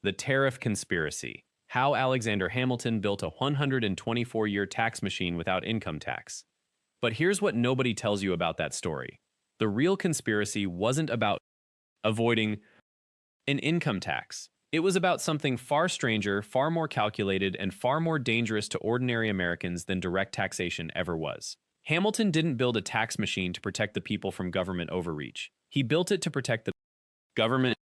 The Tariff Conspiracy. How Alexander Hamilton built a 124-year tax machine without income tax. But here's what nobody tells you about that story. The real conspiracy wasn't about avoiding an income tax. It was about something far stranger, far more calculated, and far more dangerous to ordinary Americans than direct taxation ever was. Hamilton didn't build a tax machine to protect the people from government overreach. He built it to protect the government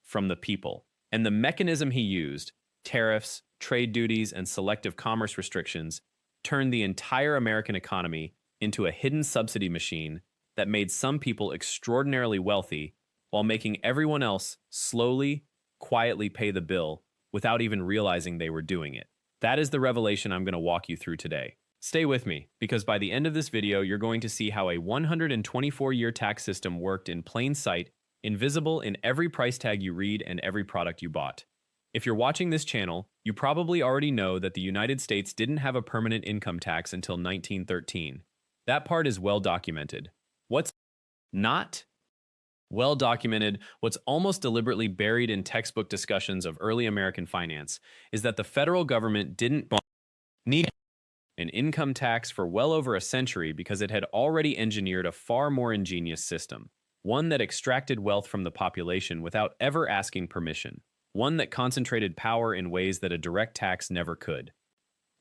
from the people. And the mechanism he used, tariffs, trade duties, and selective commerce restrictions, turned the entire American economy into a hidden subsidy machine that made some people extraordinarily wealthy while making everyone else slowly, quietly pay the bill without even realizing they were doing it. That is the revelation I'm going to walk you through today. Stay with me, because by the end of this video, you're going to see how a 124-year tax system worked in plain sight, invisible in every price tag you read and every product you bought. If you're watching this channel, you probably already know that the United States didn't have a permanent income tax until 1913. That part is well documented. What's not well documented, what's almost deliberately buried in textbook discussions of early American finance, is that the federal government didn't need an income tax for well over a century because it had already engineered a far more ingenious system, one that extracted wealth from the population without ever asking permission, one that concentrated power in ways that a direct tax never could.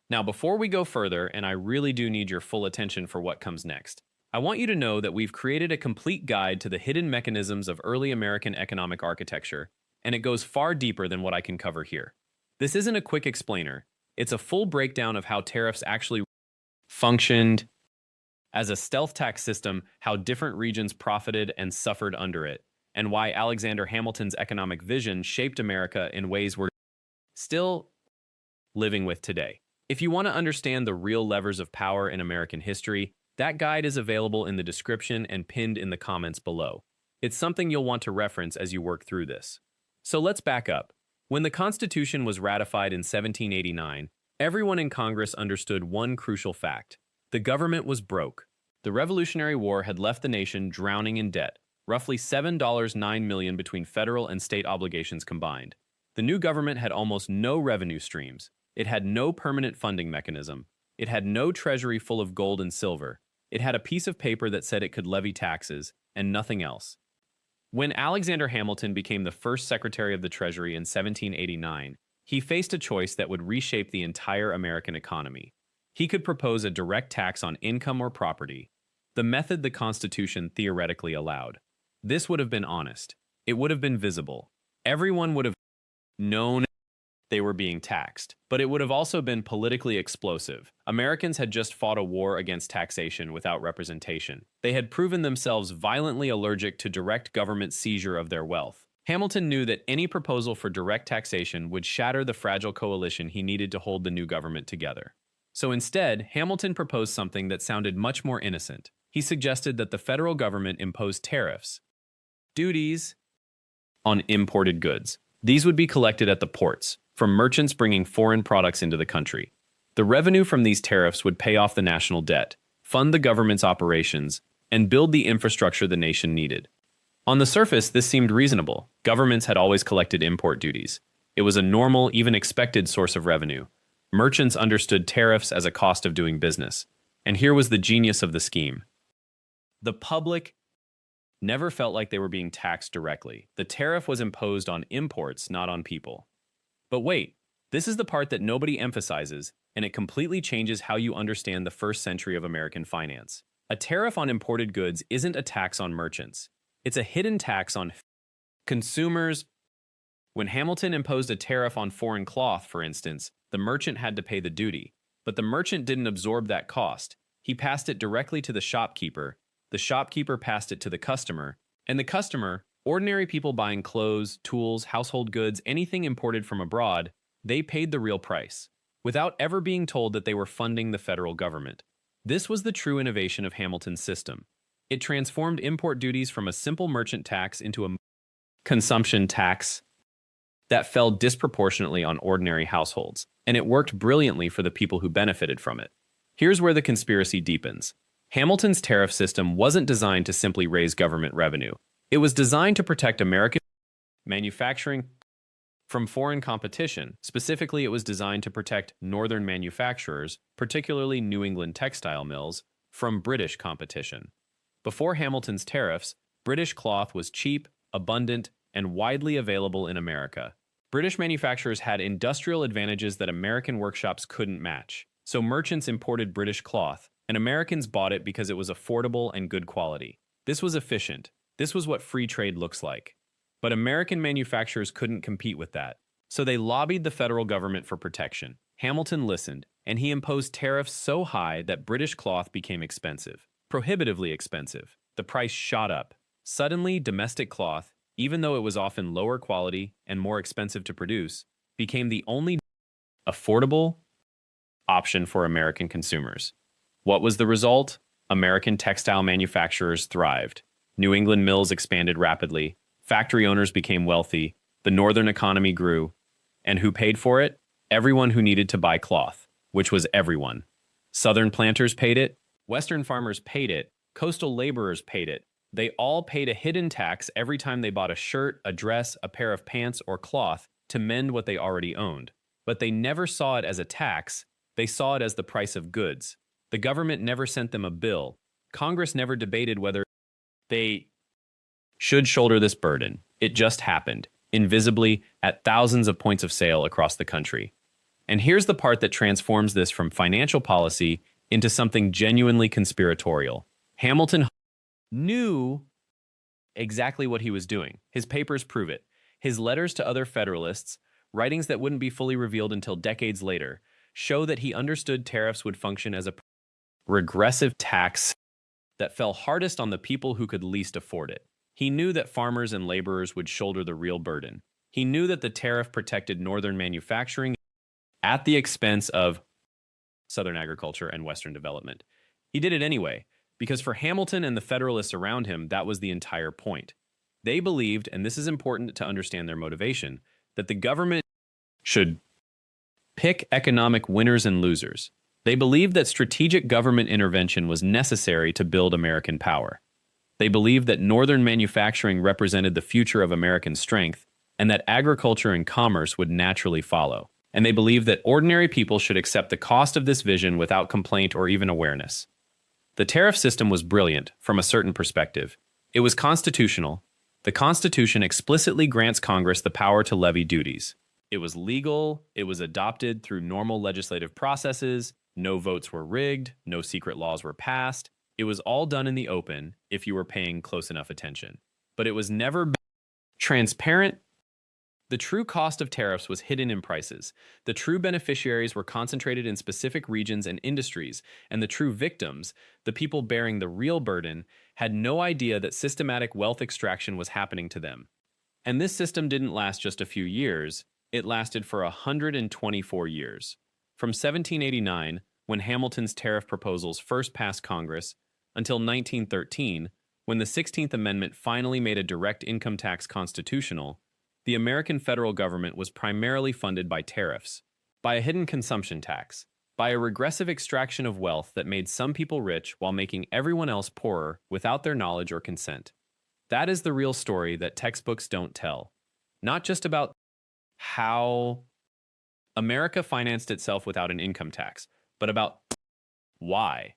Now, before we go further, and I really do need your full attention for what comes next, I want you to know that we've created a complete guide to the hidden mechanisms of early American economic architecture, and it goes far deeper than what I can cover here. This isn't a quick explainer. It's a full breakdown of how tariffs actually functioned as a stealth tax system, how different regions profited and suffered under it, and why Alexander Hamilton's economic vision shaped America in ways we're still living with today. If you want to understand the real levers of power in American history, that guide is available in the description and pinned in the comments below. It's something you'll want to reference as you work through this. So let's back up. When the Constitution was ratified in 1789, everyone in Congress understood one crucial fact. The government was broke. The Revolutionary War had left the nation drowning in debt, roughly $7.9 million between federal and state obligations combined. The new government had almost no revenue streams. It had no permanent funding mechanism. It had no treasury full of gold and silver. It had a piece of paper that said it could levy taxes, and nothing else. When Alexander Hamilton became the first Secretary of the Treasury in 1789, he faced a choice that would reshape the entire American economy. He could propose a direct tax on income or property, the method the Constitution theoretically allowed. This would have been honest. It would have been visible. Everyone would have known they were being taxed, but it would have also been politically explosive. Americans had just fought a war against taxation without representation. They had proven themselves violently allergic to direct government seizure of their wealth. Hamilton knew that any proposal for direct taxation would shatter the fragile coalition he needed to hold the new government together. So instead, Hamilton proposed something that sounded much more innocent. He suggested that the federal government impose tariffs, duties, on imported goods. These would be collected at the ports, from merchants bringing foreign products into the country. The revenue from these tariffs would pay off the national debt, fund the government's operations, and build the infrastructure the nation needed. On the surface, this seemed reasonable. Governments had always collected import duties. It was a normal, even expected source of revenue. Merchants understood tariffs as a cost of doing business. And here was the genius of the scheme. The public never felt like they were being taxed directly. The tariff was imposed on imports, not on people. But wait, this is the part that nobody emphasizes, and it completely changes how you understand the first century of American finance. A tariff on imported goods isn't a tax on merchants. It's a hidden tax on consumers. When Hamilton imposed a tariff on foreign cloth, for instance, the merchant had to pay the duty. But the merchant didn't absorb that cost. He passed it directly to the shopkeeper passed it to the customer, and the customer, ordinary people buying clothes, tools, household goods, anything imported from abroad, they paid the real price, without ever being told that they were funding the federal government. This was the true innovation of Hamilton's system. It transformed import duties from a simple merchant tax into a consumption tax that fell disproportionately on ordinary households, and it worked brilliantly for the people who benefited from it. Here's where the conspiracy deepens. Hamilton's tariff system wasn't designed to simply raise government revenue. It was designed to protect American manufacturing from foreign competition. Specifically, it was designed to protect northern manufacturers, particularly New England textile mills, from British competition. Before Hamilton's tariffs, British cloth was cheap, abundant, and widely available in America. British manufacturers had industrial advantages that American workshops couldn't match. So merchants imported British cloth, and Americans bought it because it was affordable and good quality. This was efficient. This was what free trade looks like. But American manufacturers couldn't compete with that. So they lobbied the federal government for protection. Hamilton listened, and he imposed tariffs so high that British cloth became expensive. Prohibitively expensive. The price shot up. Suddenly, domestic cloth, even though it was often lower quality and more expensive to produce, became the only affordable option for American consumers. What was the result? American textile manufacturers thrived. New England mills expanded rapidly. Factory owners became wealthy. The northern economy grew. And who paid for it? Everyone who needed to buy cloth, which was everyone. Southern planters paid it. Western farmers paid it. Coastal laborers paid it. They all paid a hidden tax every time they bought a shirt, a dress, a pair of pants, or cloth to mend what they already owned. But they never saw it as a tax. They saw it as the price of goods. The government never sent them a bill. Congress never debated whether they should shoulder this burden. It just happened, invisibly, at thousands of points of sale across the country. And here's the part that transforms this from financial policy into something genuinely conspiratorial. Hamilton knew exactly what he was doing. His papers prove it. His letters to other Federalists, writings that wouldn't be fully revealed until decades later, show that he understood tariffs would function as a regressive tax that fell hardest on the people who could least afford it. He knew that farmers and laborers would shoulder the real burden. He knew that the tariff protected northern manufacturing at the expense of southern agriculture and western development. He did it anyway, because for Hamilton and the Federalists around him, that was the entire point. They believed, and this is important to understand their motivation, that the government should pick economic winners and losers. They believed that strategic government intervention was necessary to build American power. They believed that northern manufacturing represented the future of American strength, and that agriculture and commerce would naturally follow. And they believed that ordinary people should accept the cost of this vision without complaint or even awareness. The tariff system was brilliant from a certain perspective. It was constitutional. The Constitution explicitly grants Congress the power to levy duties. It was legal. It was adopted through normal legislative processes. No votes were rigged. No secret laws were passed. It was all done in the open if you were paying close enough attention. But it was never transparent. The true cost of tariffs was hidden in prices. The true beneficiaries were concentrated in specific regions and industries, and the true victims, the people bearing the real burden, had no idea that systematic wealth extraction was happening to them. And this system didn't last just a few years. It lasted for 124 years. From 1789, when Hamilton's tariff proposals first passed Congress, until 1913, when the 16th Amendment finally made a direct income tax constitutional, the American federal government was primarily funded by tariffs, by a hidden consumption tax, by a regressive extraction of wealth that made some people rich while making everyone else poorer without their knowledge or consent. That is the real story that textbooks don't tell. Not just about how America financed itself without an income tax, but about why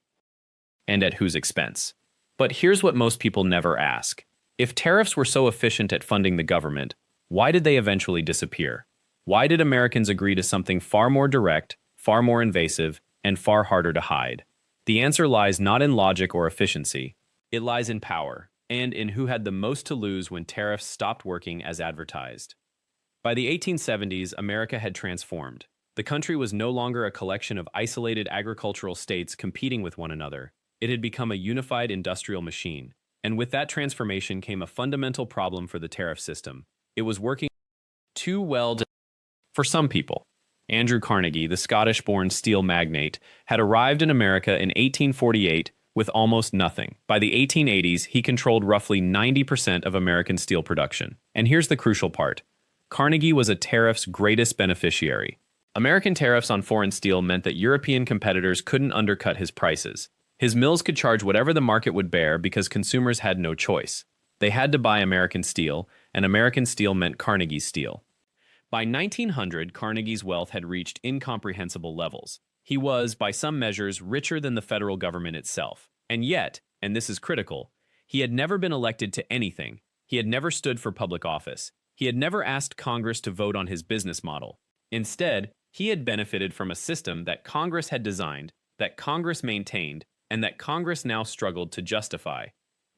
and at whose expense. But here's what most people never ask. If tariffs were so efficient at funding the government, why did they eventually disappear? Why did Americans agree to something far more direct, far more invasive, and far harder to hide? The answer lies not in logic or efficiency. It lies in power, and in who had the most to lose when tariffs stopped working as advertised. By the 1870s, America had transformed. The country was no longer a collection of isolated agricultural states competing with one another. It had become a unified industrial machine. And with that transformation came a fundamental problem for the tariff system. It was working too well for some people. Andrew Carnegie, the Scottish-born steel magnate, had arrived in America in 1848 with almost nothing. By the 1880s, he controlled roughly 90% of American steel production. And here's the crucial part. Carnegie was a tariff's greatest beneficiary. American tariffs on foreign steel meant that European competitors couldn't undercut his prices. His mills could charge whatever the market would bear because consumers had no choice. They had to buy American steel, and American steel meant Carnegie steel. By 1900, Carnegie's wealth had reached incomprehensible levels. He was, by some measures, richer than the federal government itself. And yet, and this is critical, he had never been elected to anything. He had never stood for public office. He had never asked Congress to vote on his business model. Instead, he had benefited from a system that Congress had designed, that Congress maintained, and that Congress now struggled to justify.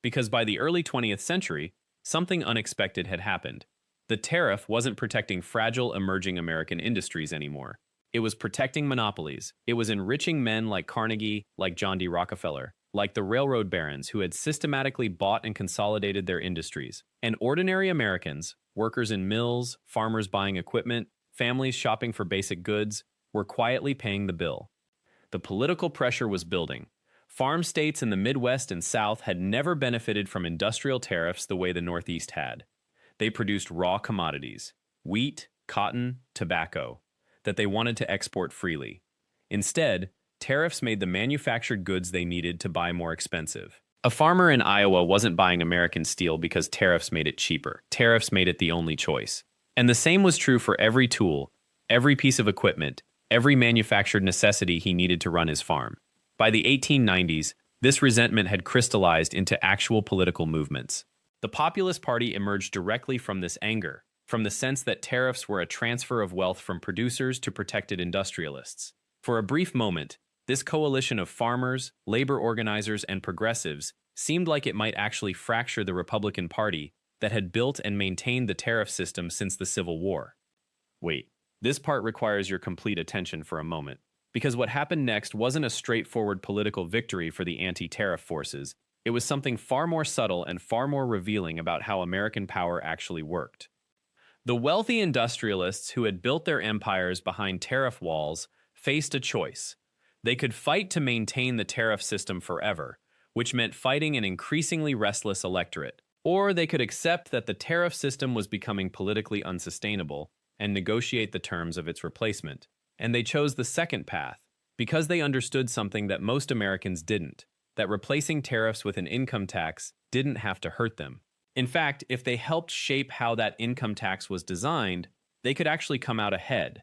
Because by the early 20th century, something unexpected had happened. The tariff wasn't protecting fragile, emerging American industries anymore. It was protecting monopolies. It was enriching men like Carnegie, like John D. Rockefeller, like the railroad barons who had systematically bought and consolidated their industries. And ordinary Americans, workers in mills, farmers buying equipment, families shopping for basic goods, were quietly paying the bill. The political pressure was building. Farm states in the Midwest and South had never benefited from industrial tariffs the way the Northeast had. They produced raw commodities, wheat, cotton, tobacco, that they wanted to export freely. Instead, tariffs made the manufactured goods they needed to buy more expensive. A farmer in Iowa wasn't buying American steel because tariffs made it cheaper. Tariffs made it the only choice. And the same was true for every tool, every piece of equipment, every manufactured necessity he needed to run his farm. By the 1890s, this resentment had crystallized into actual political movements. The Populist Party emerged directly from this anger, from the sense that tariffs were a transfer of wealth from producers to protected industrialists. For a brief moment, this coalition of farmers, labor organizers, and progressives seemed like it might actually fracture the Republican Party that had built and maintained the tariff system since the Civil War. Wait, this part requires your complete attention for a moment, because what happened next wasn't a straightforward political victory for the anti-tariff forces. It was something far more subtle and far more revealing about how American power actually worked. The wealthy industrialists who had built their empires behind tariff walls faced a choice. They could fight to maintain the tariff system forever, which meant fighting an increasingly restless electorate. Or they could accept that the tariff system was becoming politically unsustainable and negotiate the terms of its replacement. And they chose the second path, because they understood something that most Americans didn't, that replacing tariffs with an income tax didn't have to hurt them. In fact, if they helped shape how that income tax was designed, they could actually come out ahead.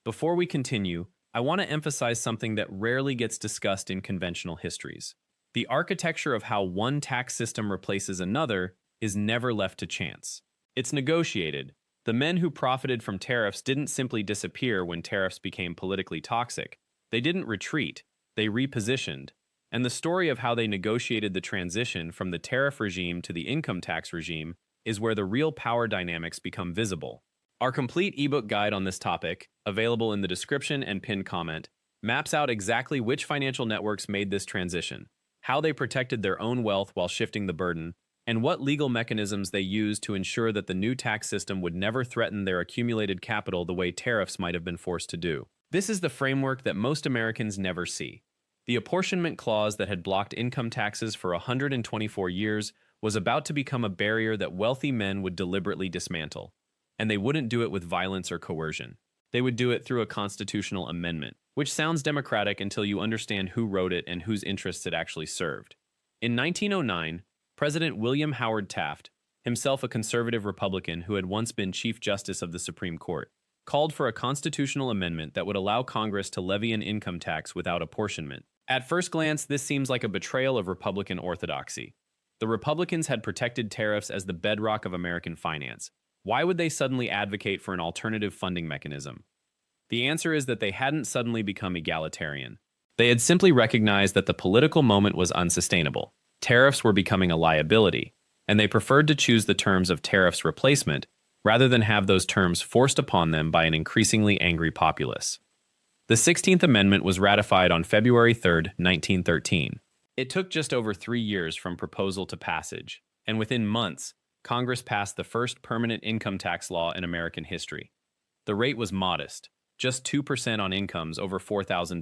Before we continue, I want to emphasize something that rarely gets discussed in conventional histories. The architecture of how one tax system replaces another is never left to chance. It's negotiated. The men who profited from tariffs didn't simply disappear when tariffs became politically toxic. They didn't retreat. They repositioned. And the story of how they negotiated the transition from the tariff regime to the income tax regime is where the real power dynamics become visible. Our complete ebook guide on this topic, available in the description and pinned comment, maps out exactly which financial networks made this transition, how they protected their own wealth while shifting the burden, and what legal mechanisms they used to ensure that the new tax system would never threaten their accumulated capital the way tariffs might have been forced to do. This is the framework that most Americans never see. The apportionment clause that had blocked income taxes for 124 years was about to become a barrier that wealthy men would deliberately dismantle. And they wouldn't do it with violence or coercion. They would do it through a constitutional amendment, which sounds democratic until you understand who wrote it and whose interests it actually served. In 1909, President William Howard Taft, himself a conservative Republican who had once been Chief Justice of the Supreme Court, called for a constitutional amendment that would allow Congress to levy an income tax without apportionment. At first glance, this seems like a betrayal of Republican orthodoxy. The Republicans had protected tariffs as the bedrock of American finance. Why would they suddenly advocate for an alternative funding mechanism? The answer is that they hadn't suddenly become egalitarian. They had simply recognized that the political moment was unsustainable. Tariffs were becoming a liability, and they preferred to choose the terms of tariffs replacement rather than have those terms forced upon them by an increasingly angry populace. The 16th Amendment was ratified on February 3, 1913. It took just over 3 years from proposal to passage, and within months, Congress passed the first permanent income tax law in American history. The rate was modest, just 2% on incomes over $4,000.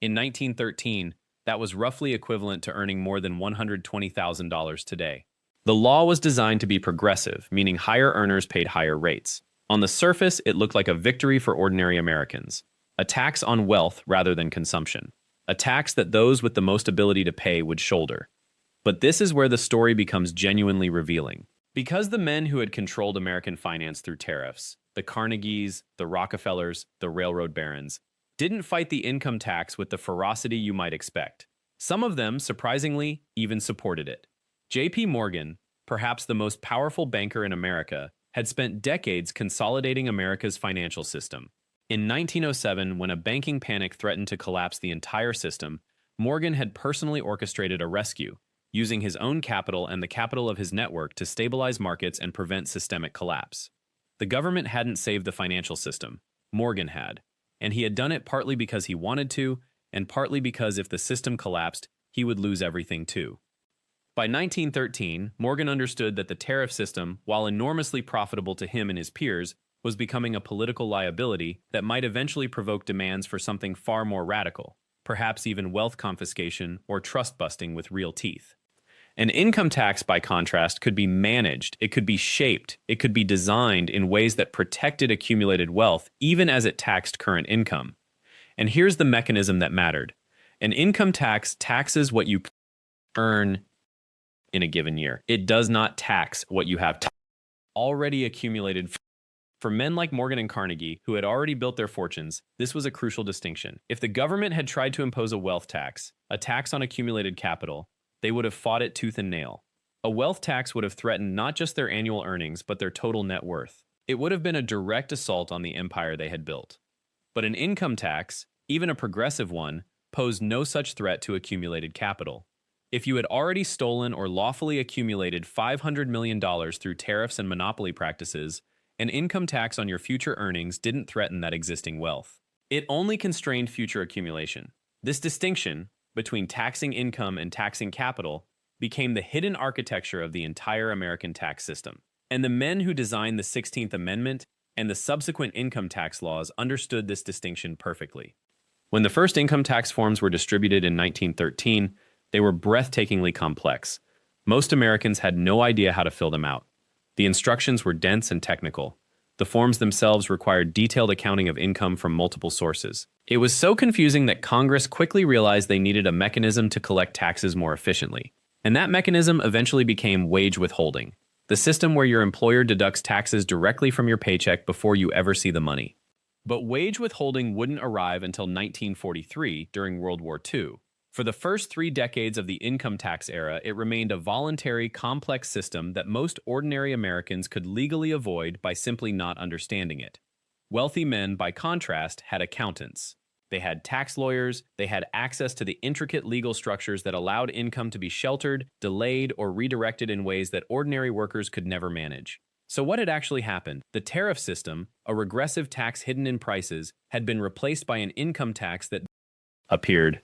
In 1913, that was roughly equivalent to earning more than $120,000 today. The law was designed to be progressive, meaning higher earners paid higher rates. On the surface, it looked like a victory for ordinary Americans. A tax on wealth rather than consumption. A tax that those with the most ability to pay would shoulder. But this is where the story becomes genuinely revealing. Because the men who had controlled American finance through tariffs, the Carnegies, the Rockefellers, the railroad barons, didn't fight the income tax with the ferocity you might expect. Some of them, surprisingly, even supported it. J.P. Morgan, perhaps the most powerful banker in America, had spent decades consolidating America's financial system. In 1907, when a banking panic threatened to collapse the entire system, Morgan had personally orchestrated a rescue, using his own capital and the capital of his network to stabilize markets and prevent systemic collapse. The government hadn't saved the financial system. Morgan had. And he had done it partly because he wanted to, and partly because if the system collapsed, he would lose everything too. By 1913, Morgan understood that the tariff system, while enormously profitable to him and his peers, was becoming a political liability that might eventually provoke demands for something far more radical, perhaps even wealth confiscation or trust busting with real teeth. An income tax, by contrast, could be managed, it could be shaped, it could be designed in ways that protected accumulated wealth even as it taxed current income. And here's the mechanism that mattered. An income tax taxes what you earn in a given year. It does not tax what you have already accumulated. For men like Morgan and Carnegie, who had already built their fortunes, this was a crucial distinction. If the government had tried to impose a wealth tax, a tax on accumulated capital, they would have fought it tooth and nail. A wealth tax would have threatened not just their annual earnings, but their total net worth. It would have been a direct assault on the empire they had built. But an income tax, even a progressive one, posed no such threat to accumulated capital. If you had already stolen or lawfully accumulated $500 million through tariffs and monopoly practices, an income tax on your future earnings didn't threaten that existing wealth. It only constrained future accumulation. This distinction between taxing income and taxing capital became the hidden architecture of the entire American tax system. And the men who designed the 16th Amendment and the subsequent income tax laws understood this distinction perfectly. When the first income tax forms were distributed in 1913, they were breathtakingly complex. Most Americans had no idea how to fill them out. The instructions were dense and technical. The forms themselves required detailed accounting of income from multiple sources. It was so confusing that Congress quickly realized they needed a mechanism to collect taxes more efficiently. And that mechanism eventually became wage withholding, the system where your employer deducts taxes directly from your paycheck before you ever see the money. But wage withholding wouldn't arrive until 1943 during World War II. For the first 3 decades of the income tax era, it remained a voluntary, complex system that most ordinary Americans could legally avoid by simply not understanding it. Wealthy men, by contrast, had accountants. They had tax lawyers, they had access to the intricate legal structures that allowed income to be sheltered, delayed, or redirected in ways that ordinary workers could never manage. So what had actually happened? The tariff system, a regressive tax hidden in prices, had been replaced by an income tax that appeared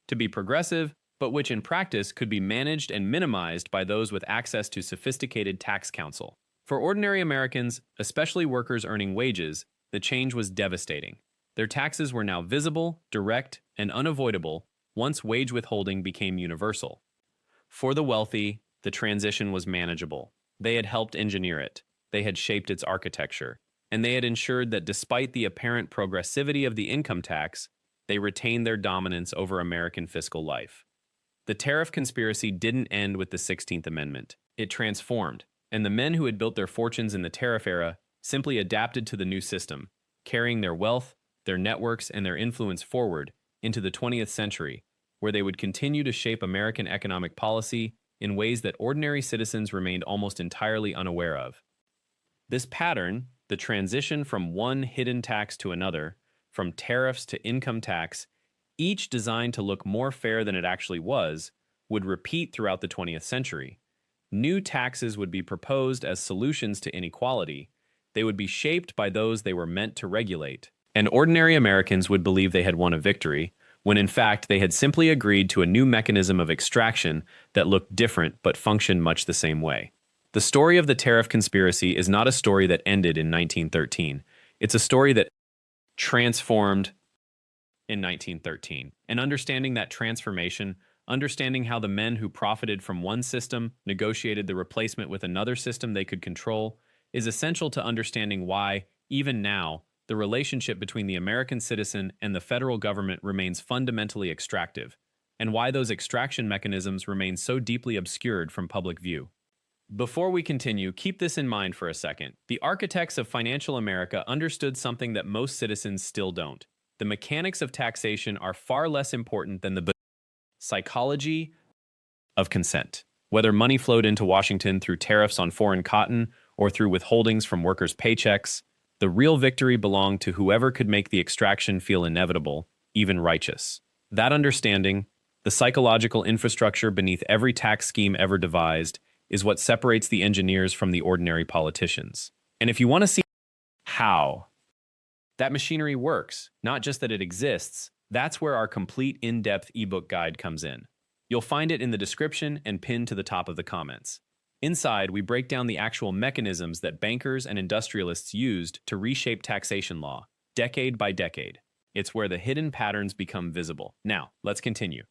to be progressive, but which in practice could be managed and minimized by those with access to sophisticated tax counsel. For ordinary Americans, especially workers earning wages, the change was devastating. Their taxes were now visible, direct, and unavoidable once wage withholding became universal. For the wealthy, the transition was manageable. They had helped engineer it, they had shaped its architecture, and they had ensured that despite the apparent progressivity of the income tax, they retained their dominance over American fiscal life. The tariff conspiracy didn't end with the 16th Amendment. It transformed, and the men who had built their fortunes in the tariff era simply adapted to the new system, carrying their wealth, their networks, and their influence forward into the 20th century, where they would continue to shape American economic policy in ways that ordinary citizens remained almost entirely unaware of. This pattern, the transition from one hidden tax to another, from tariffs to income tax, each designed to look more fair than it actually was, would repeat throughout the 20th century. New taxes would be proposed as solutions to inequality. They would be shaped by those they were meant to regulate. And ordinary Americans would believe they had won a victory, when in fact they had simply agreed to a new mechanism of extraction that looked different but functioned much the same way. The story of the tariff conspiracy is not a story that ended in 1913. It's a story that transformed in 1913. And understanding that transformation, understanding how the men who profited from one system negotiated the replacement with another system they could control, is essential to understanding why, even now, the relationship between the American citizen and the federal government remains fundamentally extractive, and why those extraction mechanisms remain so deeply obscured from public view. Before we continue, keep this in mind for a second. The architects of financial America understood something that most citizens still don't. The mechanics of taxation are far less important than the psychology of consent. Whether money flowed into Washington through tariffs on foreign cotton or through withholdings from workers' paychecks, the real victory belonged to whoever could make the extraction feel inevitable, even righteous. That understanding, the psychological infrastructure beneath every tax scheme ever devised, is what separates the engineers from the ordinary politicians. And if you want to see how that machinery works, not just that it exists, that's where our complete in-depth ebook guide comes in. You'll find it in the description and pinned to the top of the comments. Inside, we break down the actual mechanisms that bankers and industrialists used to reshape taxation law, decade by decade. It's where the hidden patterns become visible. Now, let's continue.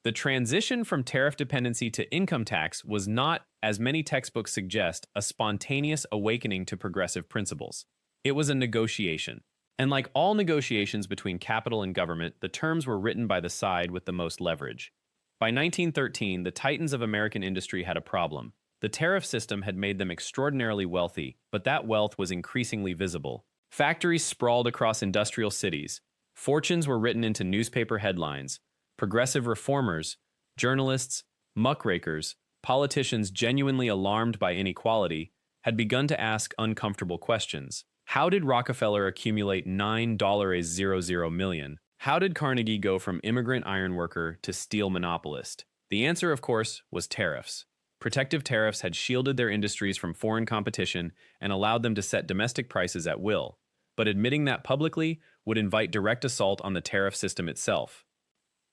The transition from tariff dependency to income tax was not, as many textbooks suggest, a spontaneous awakening to progressive principles. It was a negotiation. And like all negotiations between capital and government, the terms were written by the side with the most leverage. By 1913, the titans of American industry had a problem. The tariff system had made them extraordinarily wealthy, but that wealth was increasingly visible. Factories sprawled across industrial cities. Fortunes were written into newspaper headlines. Progressive reformers, journalists, muckrakers, politicians genuinely alarmed by inequality, had begun to ask uncomfortable questions. How did Rockefeller accumulate $9.00 million? How did Carnegie go from immigrant ironworker to steel monopolist? The answer, of course, was tariffs. Protective tariffs had shielded their industries from foreign competition and allowed them to set domestic prices at will. But admitting that publicly would invite direct assault on the tariff system itself.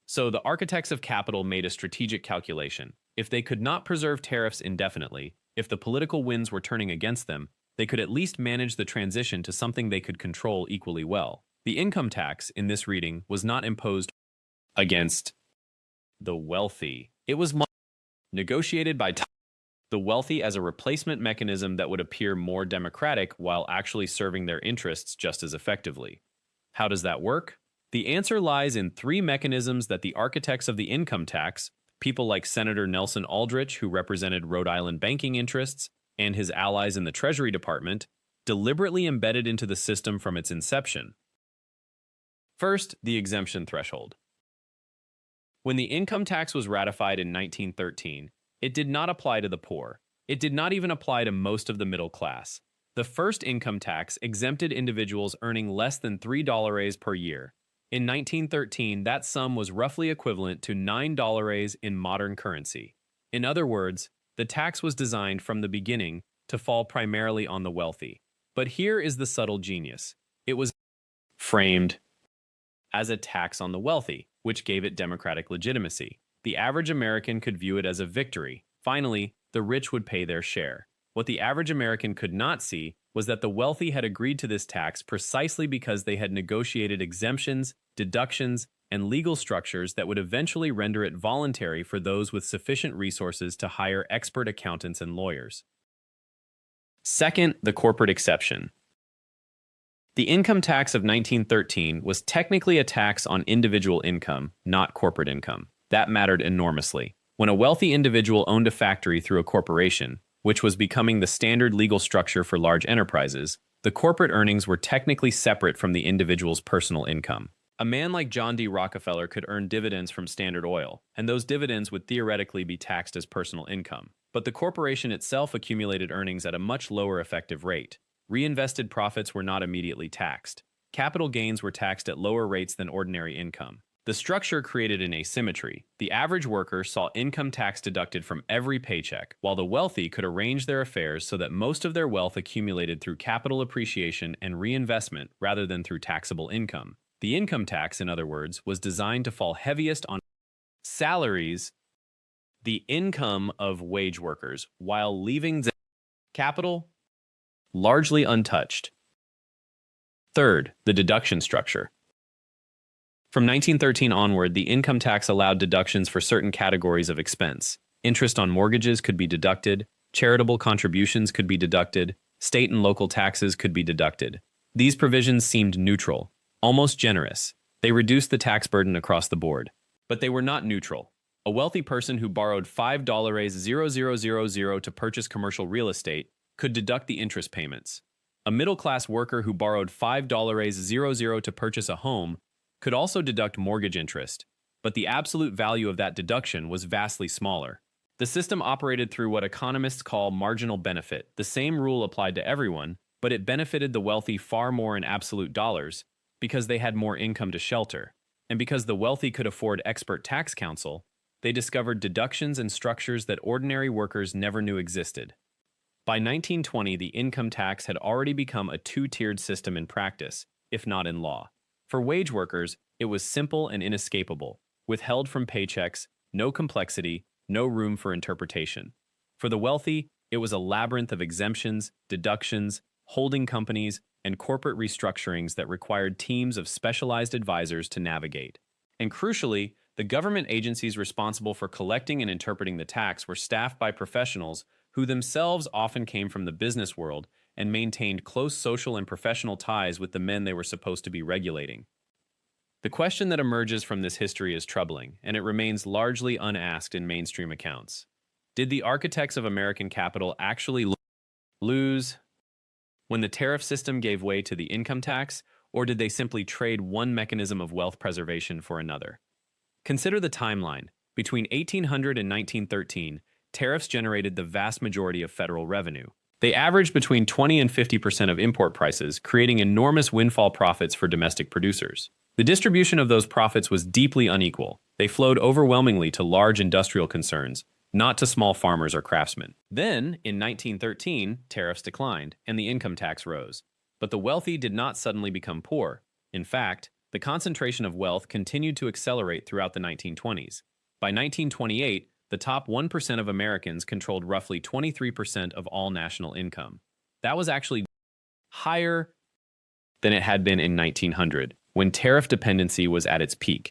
So the architects of capital made a strategic calculation. If they could not preserve tariffs indefinitely, if the political winds were turning against them, they could at least manage the transition to something they could control equally well. The income tax, in this reading, was not imposed against the wealthy. It was negotiated by the wealthy as a replacement mechanism that would appear more democratic while actually serving their interests just as effectively. How does that work? The answer lies in three mechanisms that the architects of the income tax, people like Senator Nelson Aldrich, who represented Rhode Island banking interests, and his allies in the Treasury Department, deliberately embedded into the system from its inception. First, the exemption threshold. When the income tax was ratified in 1913, it did not apply to the poor. It did not even apply to most of the middle class. The first income tax exempted individuals earning less than $3 per year. In 1913, that sum was roughly equivalent to $9 in modern currency. In other words, the tax was designed from the beginning to fall primarily on the wealthy. But here is the subtle genius. It was framed as a tax on the wealthy, which gave it democratic legitimacy. The average American could view it as a victory. Finally, the rich would pay their share. What the average American could not see was that the wealthy had agreed to this tax precisely because they had negotiated exemptions, deductions, and legal structures that would eventually render it voluntary for those with sufficient resources to hire expert accountants and lawyers. Second, the corporate exception. The income tax of 1913 was technically a tax on individual income, not corporate income. That mattered enormously. When a wealthy individual owned a factory through a corporation, which was becoming the standard legal structure for large enterprises, the corporate earnings were technically separate from the individual's personal income. A man like John D. Rockefeller could earn dividends from Standard Oil, and those dividends would theoretically be taxed as personal income. But the corporation itself accumulated earnings at a much lower effective rate. Reinvested profits were not immediately taxed. Capital gains were taxed at lower rates than ordinary income. The structure created an asymmetry. The average worker saw income tax deducted from every paycheck, while the wealthy could arrange their affairs so that most of their wealth accumulated through capital appreciation and reinvestment rather than through taxable income. The income tax, in other words, was designed to fall heaviest on salaries, the income of wage workers, while leaving the capital largely untouched. Third, the deduction structure. From 1913 onward, the income tax allowed deductions for certain categories of expense. Interest on mortgages could be deducted, charitable contributions could be deducted, state and local taxes could be deducted. These provisions seemed neutral, almost generous. They reduced the tax burden across the board. But they were not neutral. A wealthy person who borrowed $5,000 to purchase commercial real estate could deduct the interest payments. A middle-class worker who borrowed $5,000 to purchase a home could also deduct mortgage interest, but the absolute value of that deduction was vastly smaller. The system operated through what economists call marginal benefit. The same rule applied to everyone, but it benefited the wealthy far more in absolute dollars because they had more income to shelter. And because the wealthy could afford expert tax counsel, they discovered deductions and structures that ordinary workers never knew existed. By 1920, the income tax had already become a two-tiered system in practice, if not in law. For wage workers, it was simple and inescapable, withheld from paychecks, no complexity, no room for interpretation. For the wealthy, it was a labyrinth of exemptions, deductions, holding companies, and corporate restructurings that required teams of specialized advisors to navigate. And crucially, the government agencies responsible for collecting and interpreting the tax were staffed by professionals who themselves often came from the business world and maintained close social and professional ties with the men they were supposed to be regulating. The question that emerges from this history is troubling, and it remains largely unasked in mainstream accounts. Did the architects of American capital actually lose when the tariff system gave way to the income tax, or did they simply trade one mechanism of wealth preservation for another? Consider the timeline. Between 1800 and 1913, tariffs generated the vast majority of federal revenue. They averaged between 20 and 50% of import prices, creating enormous windfall profits for domestic producers. The distribution of those profits was deeply unequal. They flowed overwhelmingly to large industrial concerns, not to small farmers or craftsmen. Then, in 1913, tariffs declined, and the income tax rose. But the wealthy did not suddenly become poor. In fact, the concentration of wealth continued to accelerate throughout the 1920s. By 1928, the top 1% of Americans controlled roughly 23% of all national income. That was actually higher than it had been in 1900, when tariff dependency was at its peak.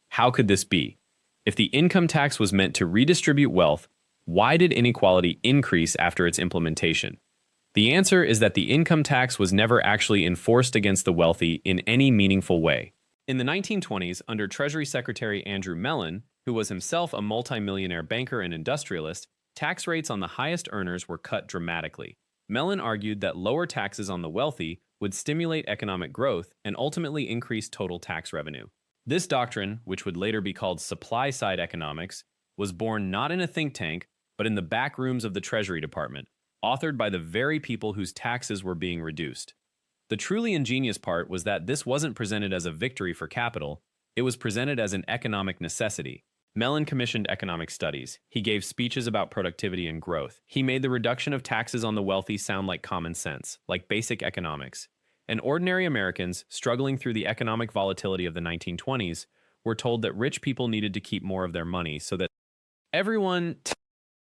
How could this be? If the income tax was meant to redistribute wealth, why did inequality increase after its implementation? The answer is that the income tax was never actually enforced against the wealthy in any meaningful way. In the 1920s, under Treasury Secretary Andrew Mellon, who was himself a multimillionaire banker and industrialist, tax rates on the highest earners were cut dramatically. Mellon argued that lower taxes on the wealthy would stimulate economic growth and ultimately increase total tax revenue. This doctrine, which would later be called supply-side economics, was born not in a think tank, but in the back rooms of the Treasury Department, authored by the very people whose taxes were being reduced. The truly ingenious part was that this wasn't presented as a victory for capital, it was presented as an economic necessity. Mellon commissioned economic studies. He gave speeches about productivity and growth. He made the reduction of taxes on the wealthy sound like common sense, like basic economics. And ordinary Americans, struggling through the economic volatility of the 1920s, were told that rich people needed to keep more of their money so that everyone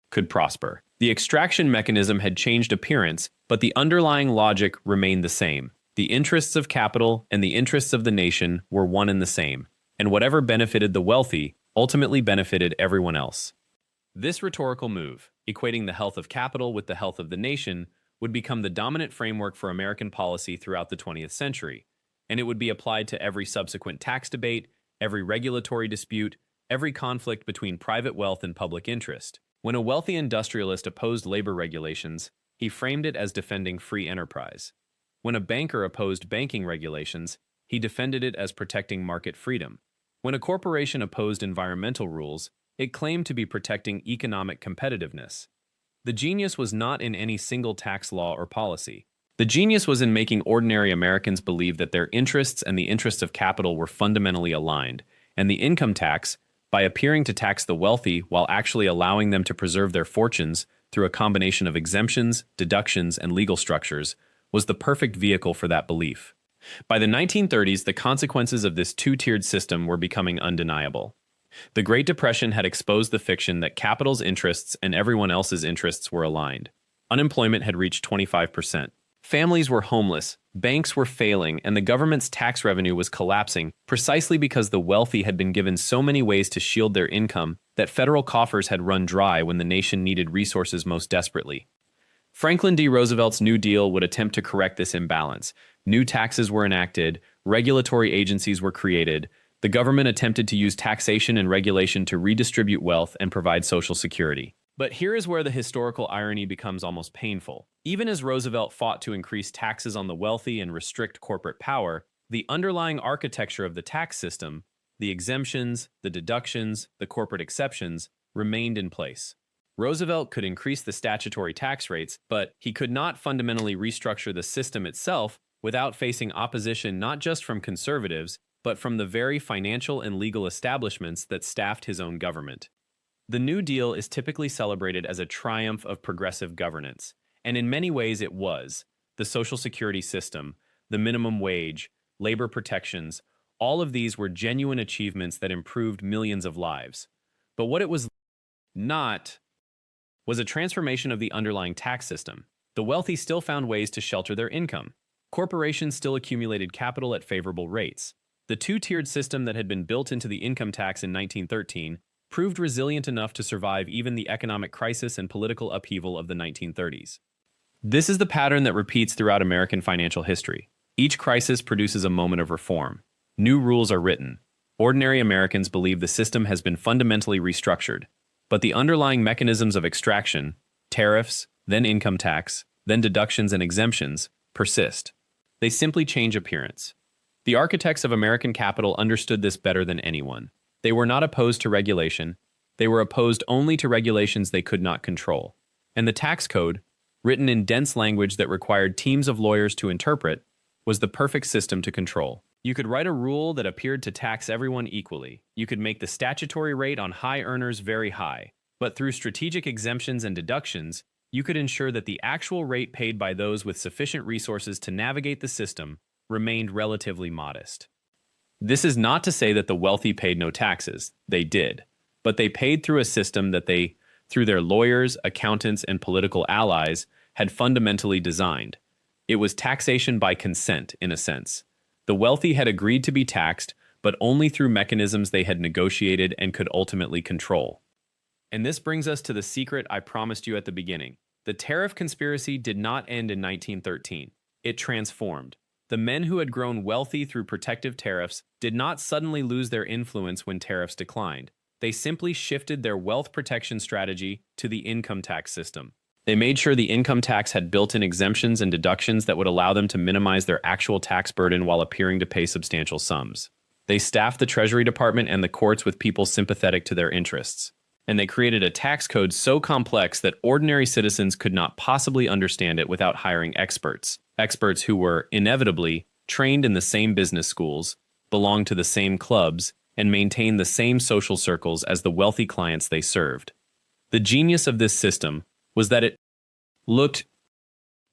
could prosper. The extraction mechanism had changed appearance, but the underlying logic remained the same. The interests of capital and the interests of the nation were one and the same, and whatever benefited the wealthy ultimately benefited everyone else. This rhetorical move, equating the health of capital with the health of the nation, would become the dominant framework for American policy throughout the 20th century, and it would be applied to every subsequent tax debate, every regulatory dispute, every conflict between private wealth and public interest. When a wealthy industrialist opposed labor regulations, he framed it as defending free enterprise. When a banker opposed banking regulations, he defended it as protecting market freedom. When a corporation opposed environmental rules, it claimed to be protecting economic competitiveness. The genius was not in any single tax law or policy. The genius was in making ordinary Americans believe that their interests and the interests of capital were fundamentally aligned, and the income tax, by appearing to tax the wealthy while actually allowing them to preserve their fortunes through a combination of exemptions, deductions, and legal structures, was the perfect vehicle for that belief. By the 1930s, the consequences of this two-tiered system were becoming undeniable. The Great Depression had exposed the fiction that capital's interests and everyone else's interests were aligned. Unemployment had reached 25%. Families were homeless, banks were failing, and the government's tax revenue was collapsing precisely because the wealthy had been given so many ways to shield their income that federal coffers had run dry when the nation needed resources most desperately. Franklin D. Roosevelt's New Deal would attempt to correct this imbalance. New taxes were enacted, regulatory agencies were created, The government attempted to use taxation and regulation to redistribute wealth and provide social security. But here is where the historical irony becomes almost painful. Even as Roosevelt fought to increase taxes on the wealthy and restrict corporate power, the underlying architecture of the tax system, the exemptions, the deductions, the corporate exceptions, remained in place. Roosevelt could increase the statutory tax rates, but he could not fundamentally restructure the system itself without facing opposition not just from conservatives, but from the very financial and legal establishments that staffed his own government. The New Deal is typically celebrated as a triumph of progressive governance, and in many ways it was. The Social Security system, the minimum wage, labor protections, all of these were genuine achievements that improved millions of lives. But what it was not was a transformation of the underlying tax system. The wealthy still found ways to shelter their income. Corporations still accumulated capital at favorable rates. The two-tiered system that had been built into the income tax in 1913 proved resilient enough to survive even the economic crisis and political upheaval of the 1930s. This is the pattern that repeats throughout American financial history. Each crisis produces a moment of reform. New rules are written. Ordinary Americans believe the system has been fundamentally restructured, but the underlying mechanisms of extraction, tariffs, then income tax, then deductions and exemptions, persist. They simply change appearance. The architects of American capital understood this better than anyone. They were not opposed to regulation. They were opposed only to regulations they could not control. And the tax code, written in dense language that required teams of lawyers to interpret, was the perfect system to control. You could write a rule that appeared to tax everyone equally. You could make the statutory rate on high earners very high. But through strategic exemptions and deductions, you could ensure that the actual rate paid by those with sufficient resources to navigate the system remained relatively modest. This is not to say that the wealthy paid no taxes. They did. But they paid through a system that they, through their lawyers, accountants, and political allies, had fundamentally designed. It was taxation by consent, in a sense. The wealthy had agreed to be taxed, but only through mechanisms they had negotiated and could ultimately control. And this brings us to the secret I promised you at the beginning. The tariff conspiracy did not end in 1913. It transformed. The men who had grown wealthy through protective tariffs did not suddenly lose their influence when tariffs declined. They simply shifted their wealth protection strategy to the income tax system. They made sure the income tax had built-in exemptions and deductions that would allow them to minimize their actual tax burden while appearing to pay substantial sums. They staffed the Treasury Department and the courts with people sympathetic to their interests. And they created a tax code so complex that ordinary citizens could not possibly understand it without hiring experts. Experts who were, inevitably, trained in the same business schools, belonged to the same clubs, and maintained the same social circles as the wealthy clients they served. The genius of this system was that it looked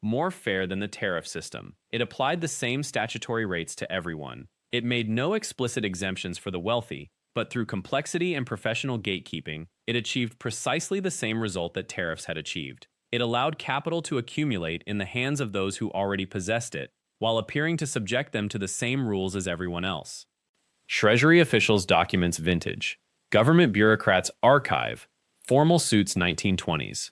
more fair than the tariff system. It applied the same statutory rates to everyone. It made no explicit exemptions for the wealthy, but through complexity and professional gatekeeping, it achieved precisely the same result that tariffs had achieved. It allowed capital to accumulate in the hands of those who already possessed it, while appearing to subject them to the same rules as everyone else. Treasury officials' documents vintage. Government bureaucrats archive. Formal suits 1920s.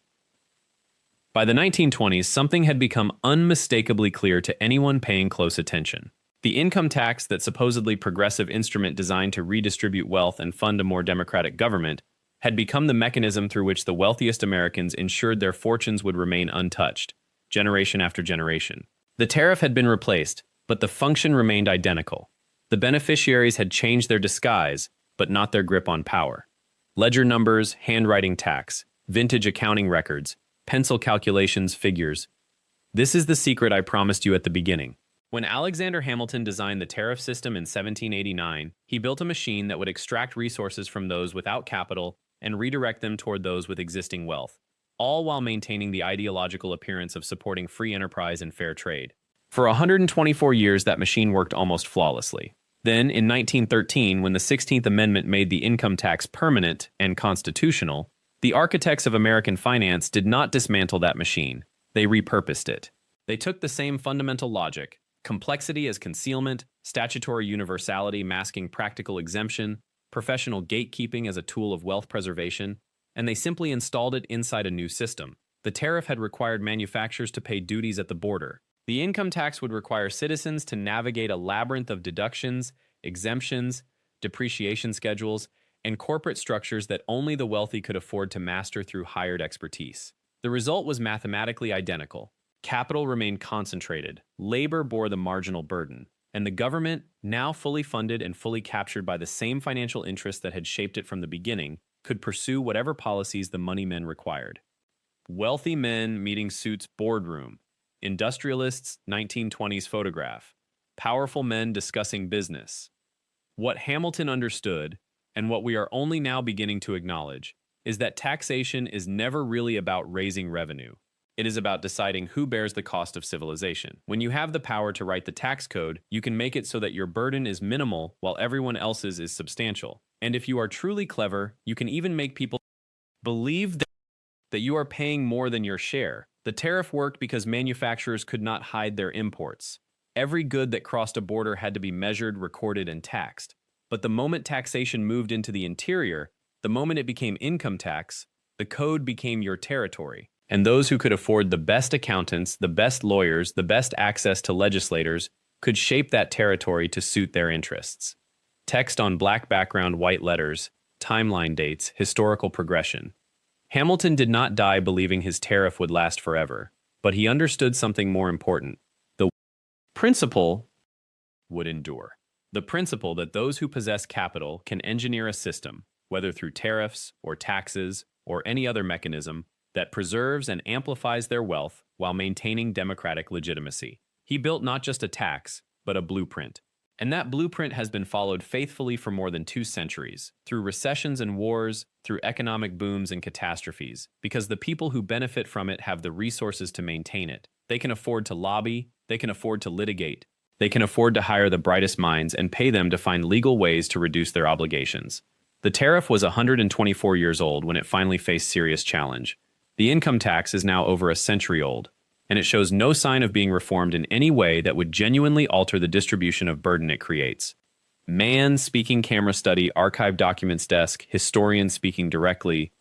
By the 1920s, something had become unmistakably clear to anyone paying close attention. The income tax, that supposedly progressive instrument designed to redistribute wealth and fund a more democratic government, had become the mechanism through which the wealthiest Americans ensured their fortunes would remain untouched, generation after generation. The tariff had been replaced, but the function remained identical. The beneficiaries had changed their disguise, but not their grip on power. Ledger numbers, handwriting tax, vintage accounting records, pencil calculations, figures. This is the secret I promised you at the beginning. When Alexander Hamilton designed the tariff system in 1789, he built a machine that would extract resources from those without capital and redirect them toward those with existing wealth, all while maintaining the ideological appearance of supporting free enterprise and fair trade. For 124 years, that machine worked almost flawlessly. Then, in 1913, when the 16th Amendment made the income tax permanent and constitutional, the architects of American finance did not dismantle that machine. They repurposed it. They took the same fundamental logic, complexity as concealment, statutory universality masking practical exemption, professional gatekeeping as a tool of wealth preservation, and they simply installed it inside a new system. The tariff had required manufacturers to pay duties at the border. The income tax would require citizens to navigate a labyrinth of deductions, exemptions, depreciation schedules, and corporate structures that only the wealthy could afford to master through hired expertise. The result was mathematically identical. Capital remained concentrated, labor bore the marginal burden, and the government, now fully funded and fully captured by the same financial interests that had shaped it from the beginning, could pursue whatever policies the money men required. Wealthy men meeting suits boardroom. Industrialists 1920s photograph. Powerful men discussing business. What Hamilton understood, and what we are only now beginning to acknowledge, is that taxation is never really about raising revenue. It is about deciding who bears the cost of civilization. When you have the power to write the tax code, you can make it so that your burden is minimal while everyone else's is substantial. And if you are truly clever, you can even make people believe that you are paying more than your share. The tariff worked because manufacturers could not hide their imports. Every good that crossed a border had to be measured, recorded, and taxed. But the moment taxation moved into the interior, the moment it became income tax, the code became your territory. And those who could afford the best accountants, the best lawyers, the best access to legislators could shape that territory to suit their interests. Text on black background, white letters, timeline dates, historical progression. Hamilton did not die believing his tariff would last forever, but he understood something more important. The principle would endure. The principle that those who possess capital can engineer a system, whether through tariffs or taxes or any other mechanism, that preserves and amplifies their wealth while maintaining democratic legitimacy. He built not just a tax, but a blueprint. And that blueprint has been followed faithfully for more than 2 centuries, through recessions and wars, through economic booms and catastrophes, because the people who benefit from it have the resources to maintain it. They can afford to lobby, they can afford to litigate, they can afford to hire the brightest minds and pay them to find legal ways to reduce their obligations. The tariff was 124 years old when it finally faced serious challenge. The income tax is now over a century old, and it shows no sign of being reformed in any way that would genuinely alter the distribution of burden it creates. Man speaking camera study, archive documents desk, historian speaking directly.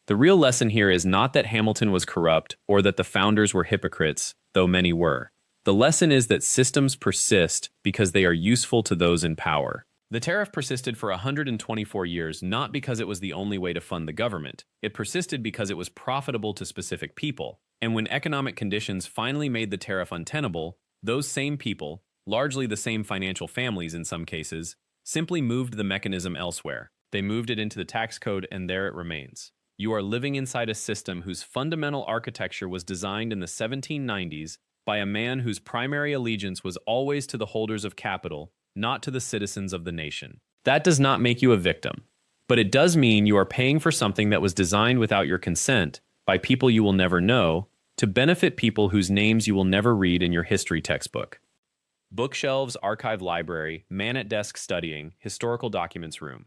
The real lesson here is not that Hamilton was corrupt or that the founders were hypocrites, though many were. The lesson is that systems persist because they are useful to those in power. The tariff persisted for 124 years not because it was the only way to fund the government. It persisted because it was profitable to specific people. And when economic conditions finally made the tariff untenable, those same people, largely the same financial families in some cases, simply moved the mechanism elsewhere. They moved it into the tax code, and there it remains. You are living inside a system whose fundamental architecture was designed in the 1790s by a man whose primary allegiance was always to the holders of capital, not to the citizens of the nation. That does not make you a victim, but it does mean you are paying for something that was designed without your consent by people you will never know to benefit people whose names you will never read in your history textbook. Bookshelves, archive library, man at desk studying, historical documents room.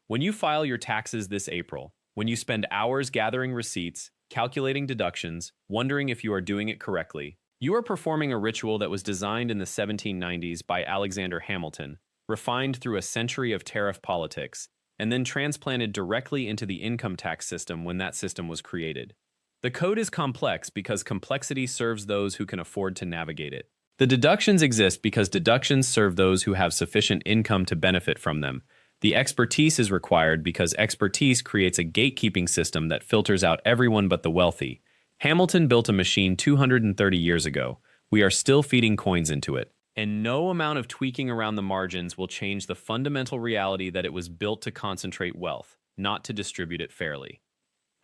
When you file your taxes this April, when you spend hours gathering receipts, calculating deductions, wondering if you are doing it correctly, you are performing a ritual that was designed in the 1790s by Alexander Hamilton, refined through a century of tariff politics, and then transplanted directly into the income tax system when that system was created. The code is complex because complexity serves those who can afford to navigate it. The deductions exist because deductions serve those who have sufficient income to benefit from them. The expertise is required because expertise creates a gatekeeping system that filters out everyone but the wealthy. Hamilton built a machine 230 years ago. We are still feeding coins into it. And no amount of tweaking around the margins will change the fundamental reality that it was built to concentrate wealth, not to distribute it fairly.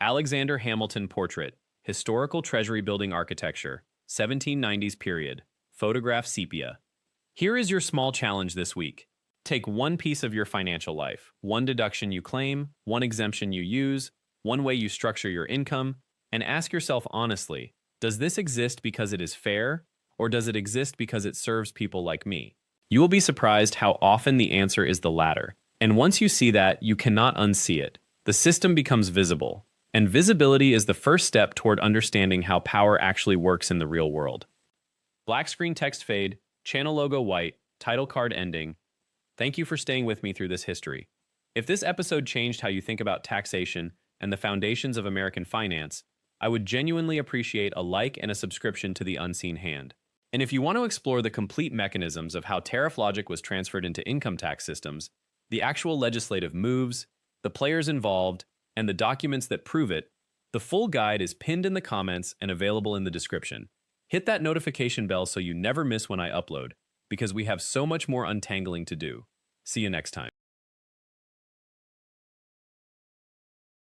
Alexander Hamilton Portrait, Historical Treasury Building Architecture, 1790s period, photograph sepia. Here is your small challenge this week. Take one piece of your financial life, one deduction you claim, one exemption you use, one way you structure your income, and ask yourself honestly, does this exist because it is fair, or does it exist because it serves people like me? You will be surprised how often the answer is the latter. And once you see that, you cannot unsee it. The system becomes visible, and visibility is the first step toward understanding how power actually works in the real world. Black screen text fade, channel logo white, title card ending. Thank you for staying with me through this history. If this episode changed how you think about taxation and the foundations of American finance, I would genuinely appreciate a like and a subscription to The Unseen Hand. And if you want to explore the complete mechanisms of how tariff logic was transferred into income tax systems, The actual legislative moves, the players involved, and the documents that prove it. The full guide is pinned in the comments and available in the description. Hit that notification bell so you never miss when I upload, because we have so much more untangling to do. See you next time.